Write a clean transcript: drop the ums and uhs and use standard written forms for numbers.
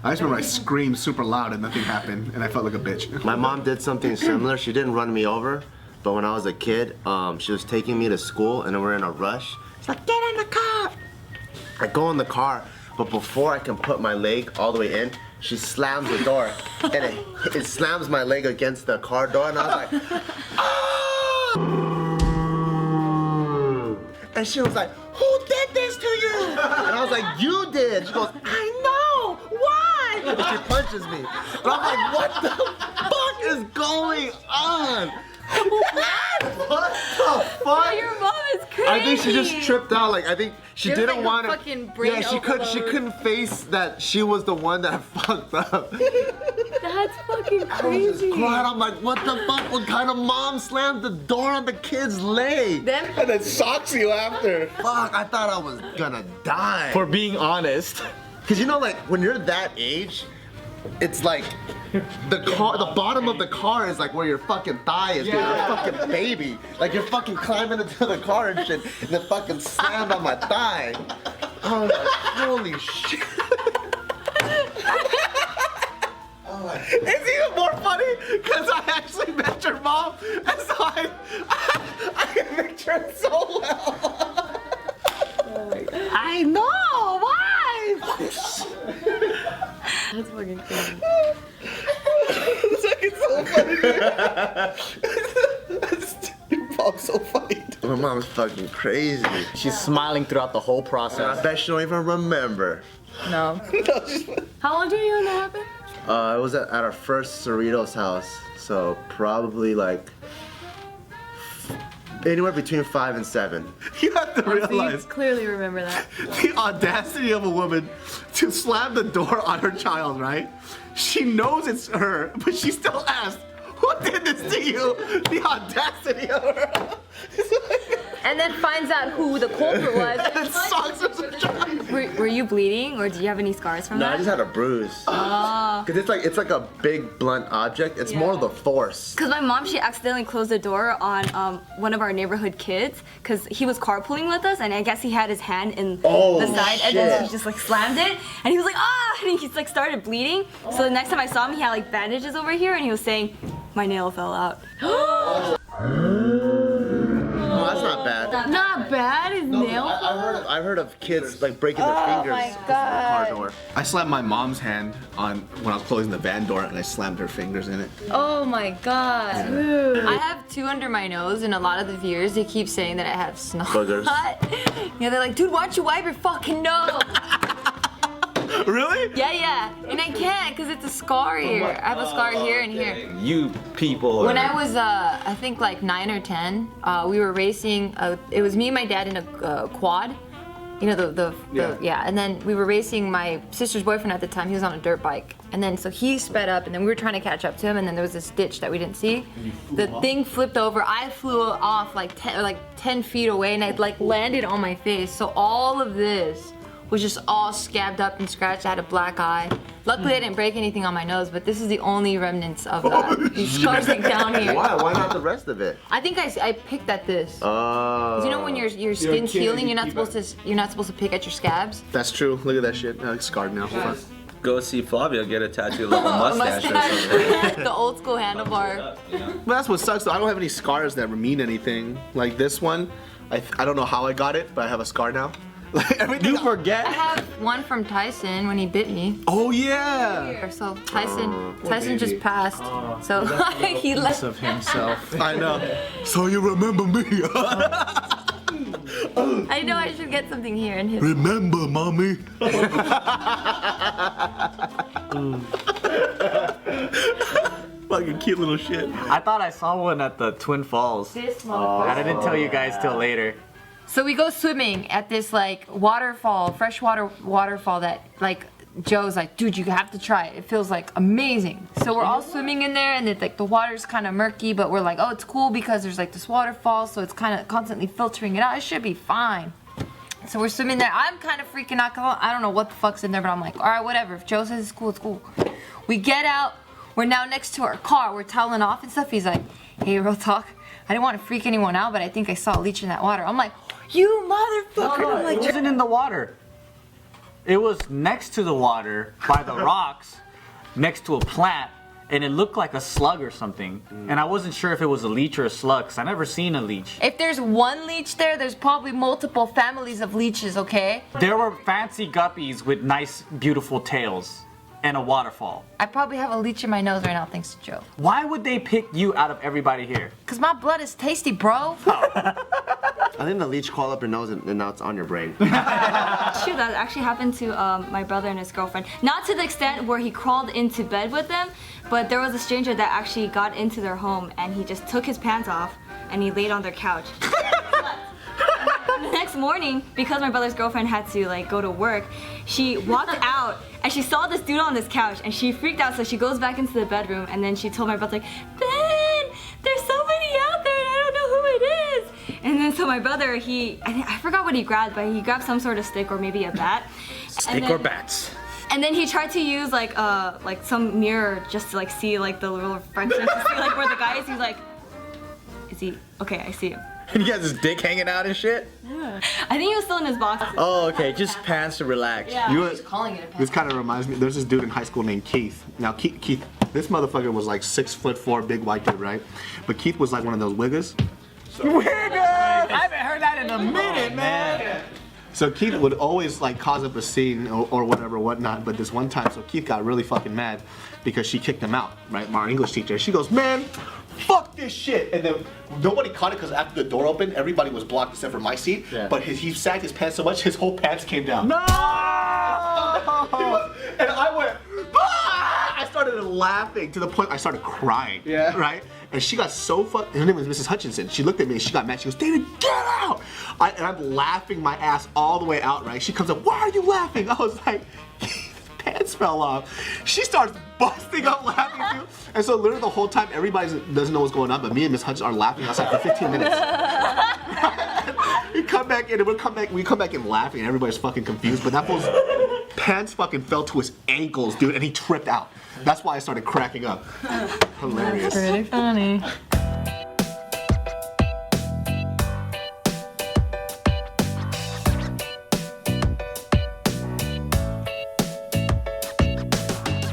I just remember I screamed super loud and nothing happened, and I felt like a bitch. My mom did something similar. She didn't run me over, but when I was a kid, she was taking me to school, and we're in a rush. She's like, get in the car. I go in the car, but before I can put my leg all the way in, she slams the door, and it slams my leg against the car door, and I was like, oh! And she was like, who did this to you? And I was like, you did. She goes, I know, why? And she punches me. And I'm like, what the fuck is going on? What the fuck? Your mom is crazy. I think she just tripped out. Like I think she You're didn't like want to. fucking brain Yeah, she couldn't face that she was the one that fucked up. That's fucking crazy. I was just crying. I'm like, what the fuck? What kind of mom slammed the door on the kid's leg? And then socks you after. Fuck, I thought I was gonna die. For being honest. Cause you know, like when you're that age, it's like the bottom of the car is like where your fucking thigh is. Yeah. You're a fucking baby. Like you're fucking climbing into the car and shit, and then fucking slammed on my thigh. Oh, like, holy shit. It's even more funny because I actually met your mom, and so I can picture it so well. I know, why? That's fucking crazy. It's so funny. Your mom's so funny. My mom's fucking crazy. She's smiling throughout the whole I process. bet she don't even remember. No. How long do you know that happened? It was at our first Cerritos house, so probably like anywhere between 5 and 7. You have to So you realize clearly remember that. the audacity of a woman to slam the door on her child, right? She knows it's her, but she still asked, who did this to you? The audacity of her. And then finds out who the culprit was. And then socks her some child. Were you bleeding, or do you have any scars from No, that? I just had a bruise. Oh. Cause it's like a big blunt object. It's more the force. Because my mom, she accidentally closed the door on one of our neighborhood kids because he was carpooling with us, and I guess he had his hand in the side, and then she just like slammed it, and he was like, ah, and he like started bleeding. So the next time I saw him, he had like bandages over here, and he was saying, my nail fell out. Oh, that's not bad. Not bad, his nail fell out? I've heard of kids like breaking their fingers my with the car door. I slammed my mom's hand on when I was closing the van door, and I slammed her fingers in it. Oh my god. I have 2 under my nose, and a lot of the viewers, they keep saying that I have snot. Boogers. Yeah, they're like, dude, why don't you wipe your fucking nose? Really? Yeah, and I can't because it's a scar here. I have a scar here and here. You people. When I was, I think like 9 or 10, we were racing. It was me and my dad in a quad. You know yeah. And then we were racing my sister's boyfriend at the time. He was on a dirt bike, and then so he sped up, and then we were trying to catch up to him, and then there was this ditch that we didn't see. The thing flipped over. I flew off like 10 feet away, and I like landed on my face. So all of this was just all scabbed up and scratched. I had a black eye. Luckily, I didn't break anything on my nose, but this is the only remnants of these scars like down here. Why? Why not the rest of it? I think I picked at this. Oh. 'Cause you know when your skin's healing, you're not supposed to pick at your scabs. That's true. Look at that shit. I look scarred now. Go see Flavia, get a tattoo like a mustache or something. The old school handlebar. But that's what sucks though. I don't have any scars that mean anything. Like this one, I don't know how I got it, but I have a scar now. Like everything. You forget? I have one from Tyson when he bit me. Oh yeah. So Tyson just passed. So he left Of himself. I know. So you remember me? I know I should get something here in his. Remember, mommy? Fucking cute little shit. I thought I saw one at the Twin Falls. This motherfucker. I didn't tell you guys till later. So we go swimming at this like waterfall, freshwater waterfall that like Joe's like, dude, you have to try it. It feels like amazing. So we're all swimming in there, and it's like the water's kind of murky, but we're like, oh, it's cool because there's like this waterfall, so it's kind of constantly filtering it out. It should be fine. So we're swimming there. I'm kind of freaking out because I don't know what the fuck's in there, but I'm like, all right, whatever. If Joe says it's cool, it's cool. We get out. We're now next to our car. We're toweling off and stuff. He's like, hey, real talk. I didn't want to freak anyone out, but I think I saw a leech in that water. I'm like, you motherfucker. I'm like, It wasn't in the water. It was next to the water, by the rocks, next to a plant, and it looked like a slug or something. And I wasn't sure if it was a leech or a slug, because I never seen a leech. If there's one leech there, there's probably multiple families of leeches, okay? There were fancy guppies with nice, beautiful tails and a waterfall. I probably have a leech in my nose right now thanks to Joe. Why would they pick you out of everybody here? Because my blood is tasty, bro. I think the leech crawled up your nose and now it's on your brain. True, that actually happened to my brother and his girlfriend. Not to the extent where he crawled into bed with them, but there was a stranger that actually got into their home and he just took his pants off and he laid on their couch. The next morning, because my brother's girlfriend had to like go to work, she walked out and she saw this dude on this couch and she freaked out, so she goes back into the bedroom and then she told my brother like, Ben, there's somebody out there and I don't know who it is. And then so my brother, I forgot what he grabbed, but he grabbed some sort of stick or maybe a bat. Stick or bats? And then he tried to use like some mirror just to like see like the little reflection to see like where the guy is. He's like, is he? Okay, I see him. And he has his dick hanging out and shit? I think he was still in his box. Oh, okay, just pants to relax. Yeah. You know, Calling it a this kind of reminds me. There's this dude in high school named Keith. Now Keith, this motherfucker was like 6'4", big white dude, right? But Keith was like one of those wiggers. Wigger! I haven't heard that in a minute, man. So Keith would always like cause up a scene or whatever, whatnot. But this one time, so Keith got really fucking mad because she kicked him out, right? Our English teacher. She goes, man, fuck this shit. And then nobody caught it because after the door opened, everybody was blocked except for my seat. Yeah. But he sagged his pants so much, his whole pants came down. No! And I went, ah! I started laughing to the point I started crying. Yeah. Right? And she got so fucked. Her name was Mrs. Hutchinson. She looked at me and she got mad. She goes, David, get out! And I'm laughing my ass all the way out, right? She comes up, why are you laughing? I was like, his pants fell off. She starts busting up laughing too. And so literally the whole time, everybody doesn't know what's going on, but me and Miss Hutchinson are laughing outside for 15 minutes. We come back in and we come back in laughing and everybody's fucking confused, but that fool's pants fucking fell to his ankles, dude, and he tripped out. That's why I started cracking up. Hilarious. Pretty funny.